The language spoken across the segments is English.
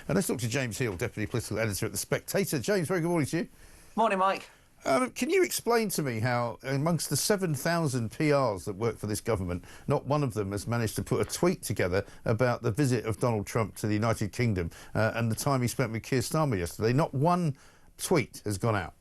And let's talk to James Heale, Deputy Political Editor at The Spectator. James, very good morning to you. Morning, Mike. Can you explain to me how, amongst the 7,000 PRs that work for this government, not one of them has managed to put a tweet together about the visit of Donald Trump to the United Kingdom and the time he spent with Keir Starmer yesterday? Not one tweet has gone out.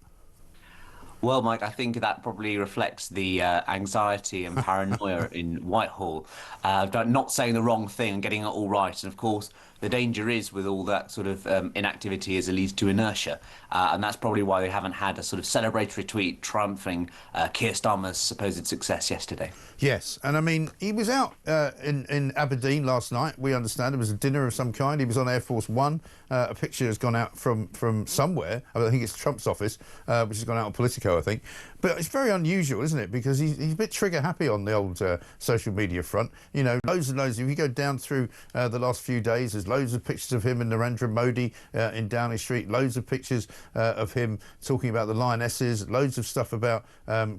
Well, Mike, I think that probably reflects the anxiety and paranoia in Whitehall, not saying the wrong thing and getting it all right. And of course, the danger is with all that sort of inactivity is it leads to inertia. And that's probably why they haven't had a sort of celebratory tweet triumphing Keir Starmer's supposed success yesterday. Yes, and I mean, he was out in Aberdeen last night. We understand it was a dinner of some kind. He was on Air Force One. A picture has gone out from somewhere. I think it's Trump's office, which has gone out on Politico, I think. But it's very unusual, isn't it? Because he's a bit trigger happy on the old social media front. You know, loads and loads. If you go down through the last few days, there's loads of pictures of him and Narendra Modi in Downing Street. Loads of pictures of him talking about the lionesses. Loads of stuff about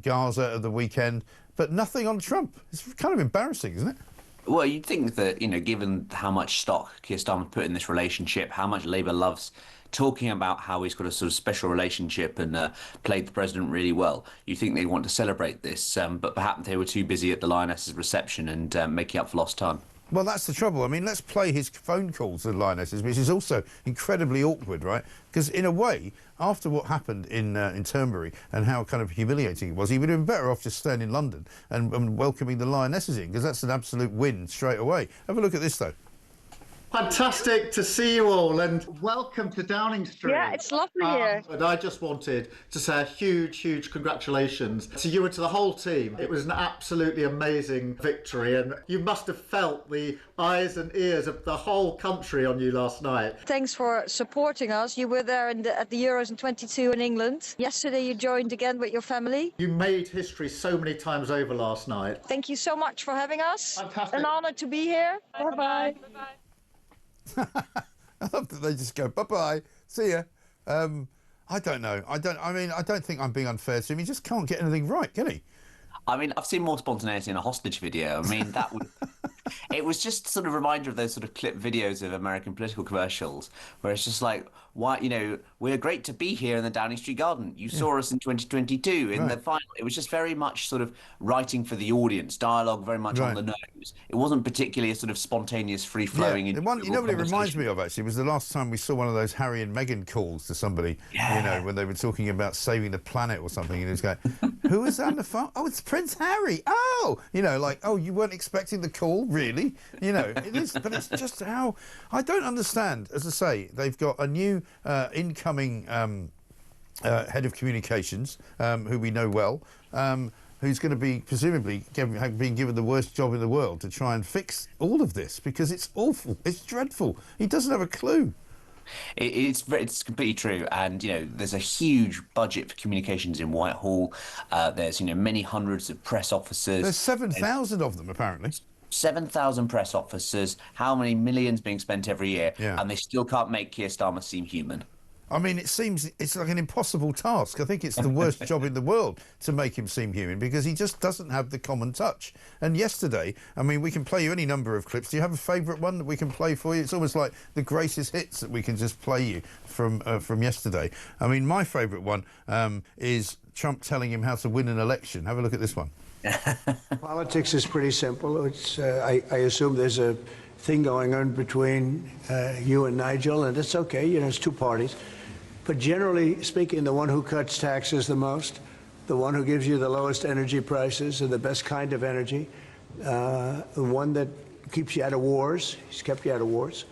Gaza at the weekend. But nothing on Trump. It's kind of embarrassing, isn't it? Well, you'd think that, you know, given how much stock Keir Starmer put in this relationship, how much Labour loves talking about how he's got a sort of special relationship and played the president really well, you'd think they'd want to celebrate this, but perhaps they were too busy at the Lionesses reception and making up for lost time. Well, that's the trouble. I mean, let's play his phone calls to the Lionesses, which is also incredibly awkward, right? Because in a way, after what happened in Turnberry and how kind of humiliating it was, he would have been better off just staying in London and welcoming the Lionesses in, because that's an absolute win straight away. Have a look at this, though. Fantastic to see you all and welcome to Downing Street. Yeah, it's lovely here. And I just wanted to say a huge congratulations to you and to the whole team. It was an absolutely amazing victory and you must have felt the eyes and ears of the whole country on you last night. Thanks for supporting us. You were there at the Euros in 22 in England. Yesterday you joined again with your family. You made history so many times over last night. Thank you so much for having us. Fantastic. An honour to be here. Bye-bye. I love that they just go, bye-bye, see ya. I don't know. I don't think I'm being unfair to him. He just can't get anything right, can he? I mean, I've seen more spontaneity in a hostage video. I mean, that would... It was just sort of a reminder of those sort of clip videos of American political commercials where it's just like, why, you know, we're great to be here in the Downing Street Garden. You saw us in 2022 in the final. It was just very much sort of writing for the audience, dialogue very much on the nose. It wasn't particularly a sort of spontaneous, free-flowing... The one, you know what it reminds me of, actually, was the last time we saw one of those Harry and Meghan calls to somebody, you know, when they were talking about saving the planet or something, and it was going, who is that on the phone? Oh, it's Prince Harry. Oh! You know, like, oh, you weren't expecting the call? Really? You know, it is, but it's just how... I don't understand. As I say, they've got a new incoming head of communications, who we know well, who's going to be presumably being given the worst job in the world to try and fix all of this, because it's awful, it's dreadful. He doesn't have a clue. It's completely true, and you know there's a huge budget for communications in Whitehall. There's many hundreds of press officers. There's 7,000 of them apparently. 7,000 press officers. How many millions being spent every year, and they still can't make Keir Starmer seem human. I mean, it seems it's like an impossible task. I think it's the worst job in the world to make him seem human, because he just doesn't have the common touch. And yesterday, I mean, we can play you any number of clips. Do you have a favourite one that we can play for you? It's almost like the greatest hits that we can just play you from yesterday. I mean, my favourite one is Trump telling him how to win an election. Have a look at this one. Politics is pretty simple. It's, I assume there's a thing going on between you and Nigel, and it's okay, it's two parties. But generally speaking, the one who cuts taxes the most, the one who gives you the lowest energy prices and the best kind of energy, the one that keeps you out of wars, he's kept you out of wars,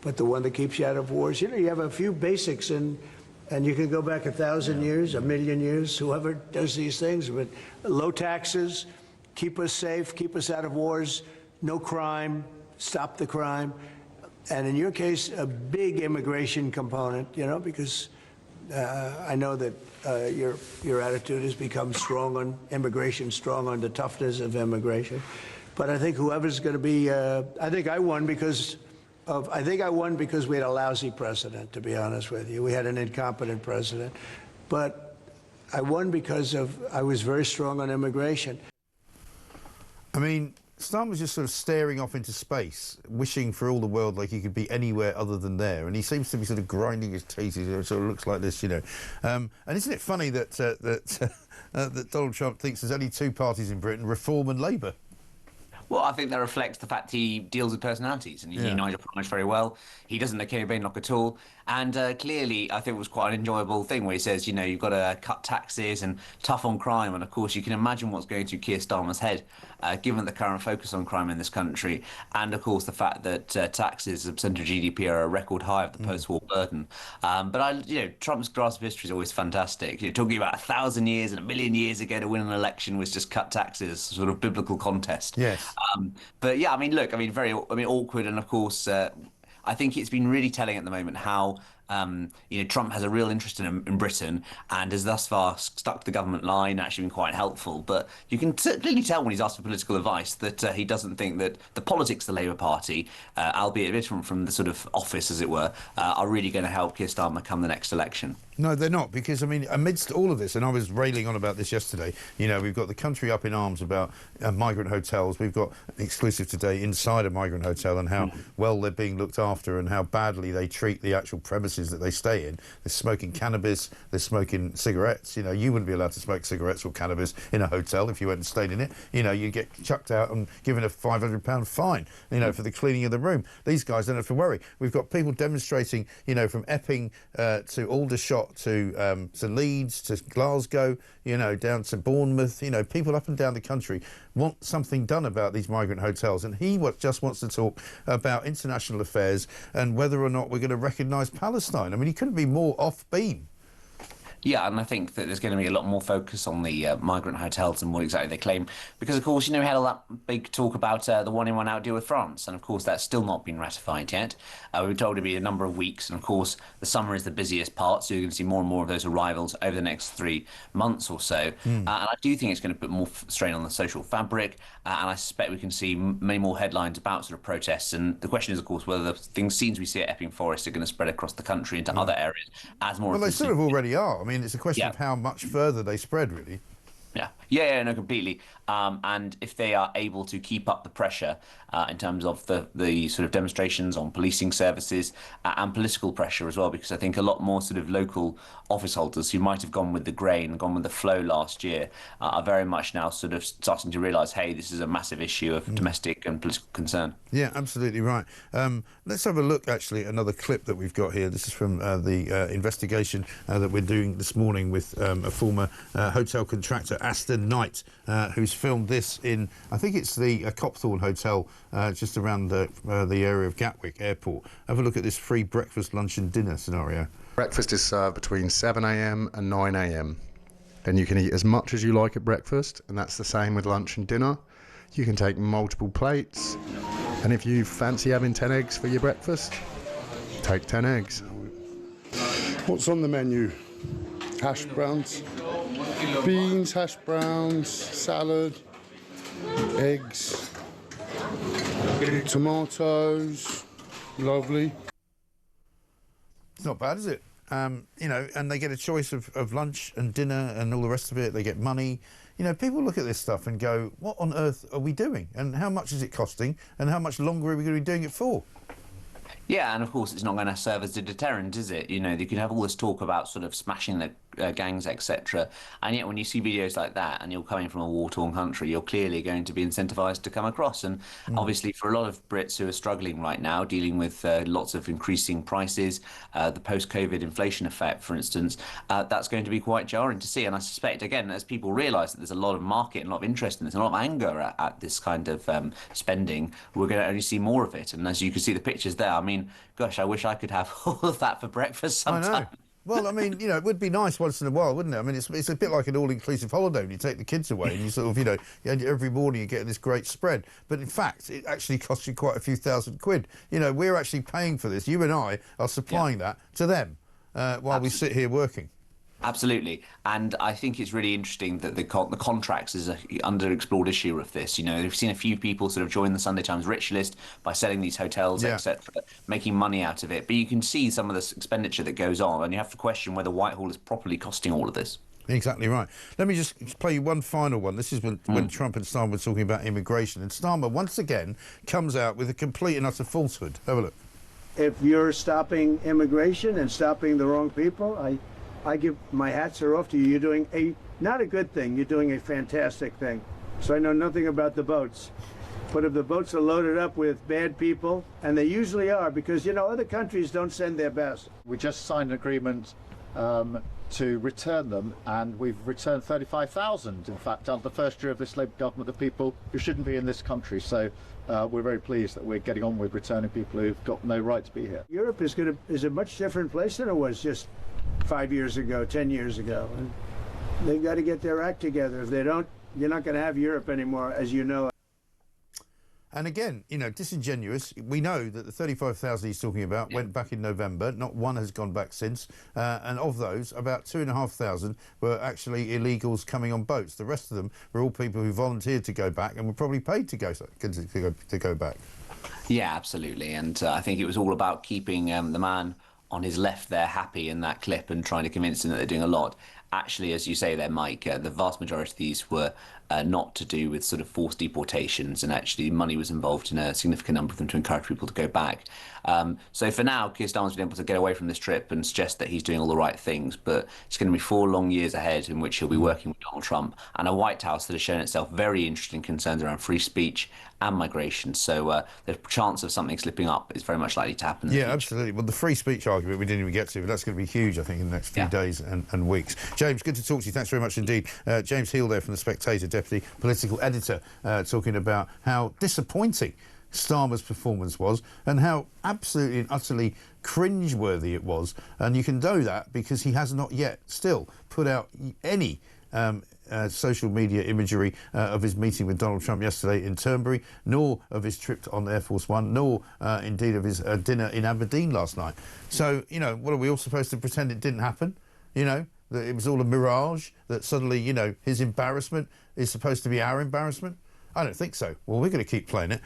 but the one that keeps you out of wars, you have a few basics, and you can go back 1,000 years, 1,000,000 years, whoever does these things, but low taxes, keep us safe, keep us out of wars, no crime, stop the crime, and in your case, a big immigration component, because I know that your attitude has become strong on immigration, strong on the toughness of immigration. But I think whoever's going to be, I think I won because we had a lousy president, to be honest with you. We had an incompetent president. But I won because I was very strong on immigration. I mean, Starmer's just sort of staring off into space, wishing for all the world like he could be anywhere other than there, and he seems to be sort of grinding his teeth. He sort of looks like this, And isn't it funny that that Donald Trump thinks there's only two parties in Britain, Reform and Labour? Well, I think that reflects the fact he deals with personalities, and he knew Nigel Farage very well. He doesn't know Kevin Bainlock at all, and clearly, I think it was quite an enjoyable thing where he says, you've got to cut taxes and tough on crime, and of course, you can imagine what's going through Keir Starmer's head, given the current focus on crime in this country, and of course the fact that taxes as a percentage of GDP are a record high of the post-war burden. But Trump's grasp of history is always fantastic. Talking about 1,000 years and 1,000,000 years ago to win an election was just cut taxes, sort of biblical contest. Yes. But yeah, very awkward, and of course, I think it's been really telling at the moment how Trump has a real interest in Britain and has thus far stuck to the government line, actually been quite helpful. But you can clearly tell when he's asked for political advice that he doesn't think that the politics of the Labour Party, albeit a bit from the sort of office, as it were, are really going to help Keir Starmer come the next election. No, they're not, because, amidst all of this, and I was railing on about this yesterday, we've got the country up in arms about migrant hotels. We've got an exclusive today inside a migrant hotel and how well they're being looked after and how badly they treat the actual premises that they stay in. They're smoking cannabis, they're smoking cigarettes. You wouldn't be allowed to smoke cigarettes or cannabis in a hotel if you went and stayed in it. You'd get chucked out and given a £500 fine, for the cleaning of the room. These guys don't have to worry. We've got people demonstrating, from Epping to Aldershot to Leeds to Glasgow, down to Bournemouth. People up and down the country want something done about these migrant hotels, and he just wants to talk about international affairs and whether or not we're going to recognise Palestine. He couldn't be more off beam. Yeah, and I think that there's going to be a lot more focus on the migrant hotels and what exactly they claim. Because, of course, we had all that big talk about the one-in, one-out deal with France. And, of course, that's still not been ratified yet. We were told it'd be a number of weeks. And, of course, the summer is the busiest part. So you're going to see more and more of those arrivals over the next 3 months or so. And I do think it's going to put more strain on the social fabric. And I suspect we can see many more headlines about sort of protests. And the question is, of course, whether the scenes we see at Epping Forest are going to spread across the country into other areas as more. Well, they sort of already are. It's a question of how much further they spread, really. Yeah, no, completely. And if they are able to keep up the pressure in terms of the sort of demonstrations on policing services and political pressure as well, because I think a lot more sort of local office holders who might have gone with the grain, gone with the flow last year, are very much now sort of starting to realise, hey, this is a massive issue of domestic and political concern. Yeah, absolutely right. Let's have a look, actually, at another clip that we've got here. This is from the investigation that we're doing this morning with a former hotel contractor, Aston Knight, who's filmed this in, I think it's the Copthorne Hotel, just around the area of Gatwick Airport. Have a look at this free breakfast, lunch and dinner scenario. Breakfast is served between 7 a.m. and 9 a.m. and you can eat as much as you like at breakfast, and that's the same with lunch and dinner. You can take multiple plates, and if you fancy having 10 eggs for your breakfast, take 10 eggs. What's on the menu? Hash browns, beans, hash browns, salad, eggs, tomatoes. Lovely. It's not bad, is it? And they get a choice of lunch and dinner and all the rest of it. They get money. People look at this stuff and go, what on earth are we doing? And how much is it costing? And how much longer are we going to be doing it for? Yeah, and of course it's not going to serve as a deterrent, is it? You can have all this talk about sort of smashing the gangs, etc. And yet when you see videos like that and you're coming from a war-torn country, you're clearly going to be incentivized to come across. And obviously for a lot of Brits who are struggling right now, dealing with lots of increasing prices, the post-COVID inflation effect, for instance, that's going to be quite jarring to see. And I suspect, again, as people realise that there's a lot of market and a lot of interest in this, and a lot of anger at this kind of spending, we're going to only see more of it. And as you can see the pictures there, gosh, I wish I could have all of that for breakfast sometime. I know. Well, it would be nice once in a while, wouldn't it? It's a bit like an all-inclusive holiday when you take the kids away and you sort of, every morning you get this great spread. But in fact, it actually costs you quite a few £1,000. We're actually paying for this. You and I are supplying that to them while we sit here working. Absolutely. And I think it's really interesting that the contracts is an underexplored issue of this. We've seen a few people sort of join the Sunday Times rich list by selling these hotels, etc., making money out of it. But you can see some of this expenditure that goes on, and you have to question whether Whitehall is properly costing all of this. Exactly right. Let me just play you one final one. This is when Trump and Starmer were talking about immigration. And Starmer, once again, comes out with a complete and utter falsehood. Have a look. If you're stopping immigration and stopping the wrong people, I give my hats are off to you. You're doing not a good thing. You're doing a fantastic thing. So I know nothing about the boats. But if the boats are loaded up with bad people, and they usually are, because, you know, other countries don't send their best. We just signed an agreement to return them, and we've returned 35,000, in fact, under the first year of this Labour government, of people who shouldn't be in this country. So we're very pleased that we're getting on with returning people who've got no right to be here. Europe is a much different place than it was just 5 years ago, 10 years ago. And they've got to get their act together. If they don't, you're not going to have Europe anymore, as you know. And again, you know, disingenuous. We know that the 35,000 he's talking about went back in November. Not one has gone back since. And of those, about 2,500 were actually illegals coming on boats. The rest of them were all people who volunteered to go back and were probably paid to go back. Yeah, absolutely. And I think it was all about keeping the man on his left there happy in that clip and trying to convince him that they're doing a lot. Actually, as you say there, Mike, the vast majority of these were not to do with sort of forced deportations, and actually money was involved in a significant number of them to encourage people to go back. So for now, Keir Starmer's been able to get away from this trip and suggest that he's doing all the right things, but it's going to be 4 long years ahead in which he'll be working with Donald Trump and a White House that has shown itself very interested in concerns around free speech and migration. So the chance of something slipping up is very much likely to happen. Yeah, absolutely. Well, the free speech argument we didn't even get to, but that's going to be huge, I think, in the next few days and weeks. James, good to talk to you. Thanks very much indeed. James Heale there from The Spectator, Deputy Political Editor, talking about how disappointing Starmer's performance was and how absolutely and utterly cringe-worthy it was. And you can know that because he has not yet still put out any social media imagery of his meeting with Donald Trump yesterday in Turnberry, nor of his trip on Air Force One, nor indeed of his dinner in Aberdeen last night. So, you know, what are we all supposed to pretend it didn't happen? You know, that it was all a mirage, that suddenly, you know, his embarrassment is supposed to be our embarrassment? I don't think so. Well, we're going to keep playing it.